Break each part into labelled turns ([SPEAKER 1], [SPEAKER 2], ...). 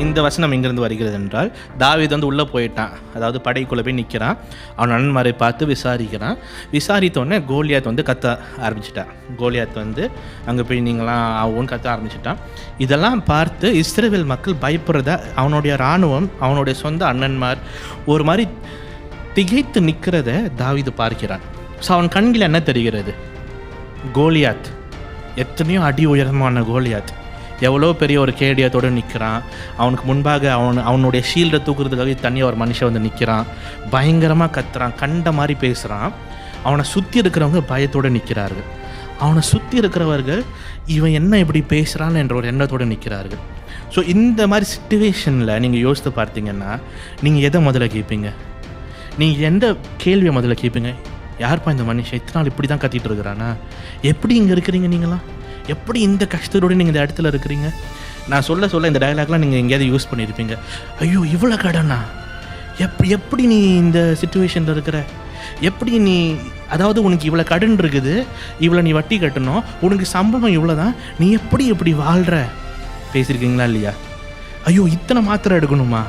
[SPEAKER 1] இந்த வசனம் எங்கிருந்து வருகிறது என்றால், தாவீது வந்து உள்ளே போயிட்டான், அதாவது படைக்குள்ளே போய் நிற்கிறான். அவன் நண்பரை பார்த்து விசாரிக்கிறான். விசாரித்தோடனே கோலியாத் வந்து கத்த ஆரம்பிச்சிட்டான். கோலியாத் வந்து அங்கே போய் நீங்களாம் அவன் கத்த ஆரம்பிச்சிட்டான். இதெல்லாம் பார்த்து இஸ்ரவேல் மக்கள் பயப்படுறத அவனுடைய இராணுவம், அவனுடைய சொந்த அண்ணன்மார் ஒரு மாதிரி திகைத்து நிற்கிறத தாவீது பார்க்கிறான். ஸோ அவன் கண்களில் என்ன தெரிகிறது? கோலியாத், எத்தனையோ அடி உயரமான கோலியாத், எவ்வளோ பெரிய ஒரு கேடியத்தோடு நிற்கிறான். அவனுக்கு முன்பாக அவனுடைய ஷீல்டை தூக்குறதுக்காக தனியாக ஒரு மனுஷன் வந்து நிற்கிறான். பயங்கரமாக கத்துறான், கண்ட மாதிரி பேசுகிறான். அவனை சுற்றி இருக்கிறவங்க பயத்தோடு நிற்கிறார்கள். அவனை சுற்றி இருக்கிறவர்கள் இவன் என்ன இப்படி பேசுகிறான் என்ற ஒரு எண்ணத்தோடு நிற்கிறார்கள். ஸோ இந்த மாதிரி சிச்சுவேஷனில் நீங்கள் யோசித்து பார்த்தீங்கன்னா நீங்கள் எதை முதல்ல கேட்பீங்க? நீங்கள் எந்த கேள்வியை முதல்ல கேட்பீங்க? யார்ப்பா இந்த மனுஷன் இத்தனை நாள் இப்படி தான் கத்திட்டு இருக்கிறானா? எப்படி இங்கே இருக்கிறீங்க? நீங்களாம் எப்படி இந்த கஷ்டத்தோடு நீங்கள் இந்த இடத்துல இருக்கிறீங்க? நான் சொல்ல இந்த டயலாக்லாம் நீங்கள் எங்கேயாவது யூஸ் பண்ணியிருப்பீங்க. ஐயோ இவ்வளோ கடனா, எப்படி நீ இந்த சிச்சுவேஷனில் இருக்கிற? எப்படி நீ, அதாவது உனக்கு இவ்வளோ கடன் இருக்குது, இவ்வளோ நீ வட்டி கட்டணும், உனக்கு சம்பளம் இவ்வளோ தான், நீ எப்படி வாழ்கிற? பேசியிருக்கீங்களா இல்லையா? ஐயோ இத்தனை மாத்திரை எடுக்கணுமா?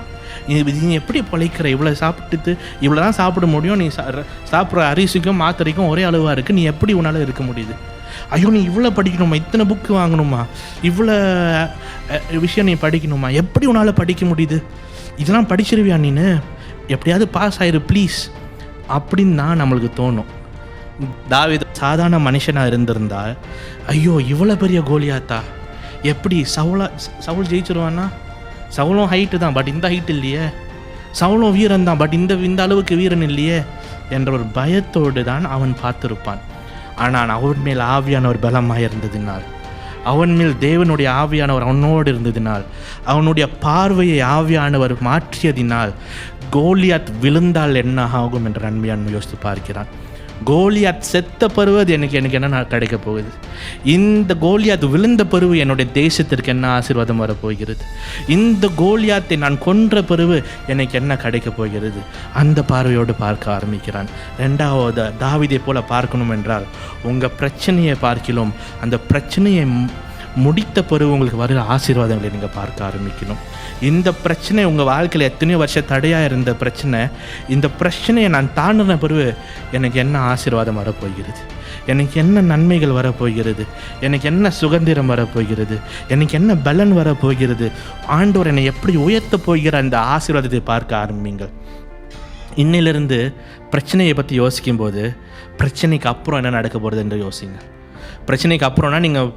[SPEAKER 1] நீ எப்படி பழைக்கிற? இவ்வளோ சாப்பிட்டு இவ்வளோ தான் சாப்பிட முடியும், நீ சாப்பிட்ற அரிசிக்கும் மாத்திரைக்கும் ஒரே அளவாக இருக்குது, நீ எப்படி உன்னால் இருக்க முடியுது? ஐயோ நீ இவ்வளோ படிக்கணுமா, இத்தனை புக்கு வாங்கணுமா, இவ்வளோ விஷயம் நீ படிக்கணுமா, எப்படி உன்னால் படிக்க முடியுது? இதெல்லாம் படிச்சிருவியா நீனு? எப்படியாவது பாஸ் ஆயிரு ப்ளீஸ் அப்படின்னு தான் நம்மளுக்கு தோணும். தாவீது சாதாரண மனுஷனாக இருந்திருந்தால், ஐயோ இவ்வளோ பெரிய கோலியாத்தா, எப்படி சவுல் ஜெயிச்சிருவான்னா? சவுலும் ஹைட்டு தான், பட் இந்த ஹைட் இல்லையே. சவுலும் வீரன் தான், பட் இந்த அளவுக்கு வீரன் இல்லையே என்ற ஒரு பயத்தோடு தான் அவன் பார்த்திருப்பான். ஆனால் அவன் மேல் ஆவியானவர் பலமாக இருந்ததினால், அவன் மேல் தேவனுடைய ஆவியானவர் அவனோடு இருந்ததினால், அவனுடைய பார்வையை ஆவியானவர் மாற்றியதினால் கோலியாத் விழுந்தால் என்ன ஆகும் என்ற நன்மையான் யோசித்து பார்க்கிறான். கோலியாத் செத்த பருவது எனக்கு என்ன கிடைக்க போகுது? இந்த கோலியாத் விழுந்த பருவு என்னுடைய தேசத்திற்கு என்ன ஆசீர்வாதம் வரப்போகிறது? இந்த கோலியாத்தை நான் கொன்ற பருவு எனக்கு என்ன கிடைக்க போகிறது? அந்த பார்வையோடு பார்க்க ஆரம்பிக்கிறான். ரெண்டாவது, தாவீதை போல பார்க்கணும் என்றால் உங்கள் பிரச்சனையை பார்க்கலாம், அந்த பிரச்சனையை முடித்த பிறகு உங்களுக்கு வர ஆசீர்வாதங்களை நீங்கள் பார்க்க ஆரம்பிக்கணும். இந்த பிரச்சனை உங்கள் வாழ்க்கையில் எத்தனையோ வருஷம் தடையாக இருந்த பிரச்சனை, இந்த பிரச்சனையை நான் தாண்டின பிறகு எனக்கு என்ன ஆசீர்வாதம் வரப்போகிறது? எனக்கு என்ன நன்மைகள் வரப்போகிறது? எனக்கு என்ன சுதந்திரம் வரப்போகிறது? எனக்கு என்ன பலன் வரப்போகிறது? ஆண்டவர் என்னை எப்படி உயர்த்த போகிற அந்த ஆசீர்வாதத்தை பார்க்க ஆரம்பிங்கள். இன்னிலிருந்து பிரச்சனையை பற்றி யோசிக்கும்போது பிரச்சனைக்கு அப்புறம் என்ன நடக்க போகிறது என்று யோசிங்க. பிரச்சனைக்கு அப்புறம்னா நீங்கள்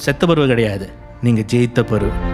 [SPEAKER 1] செத்த பருவம் கிடையாது, நீங்கள் ஜெயித்த பருவம்.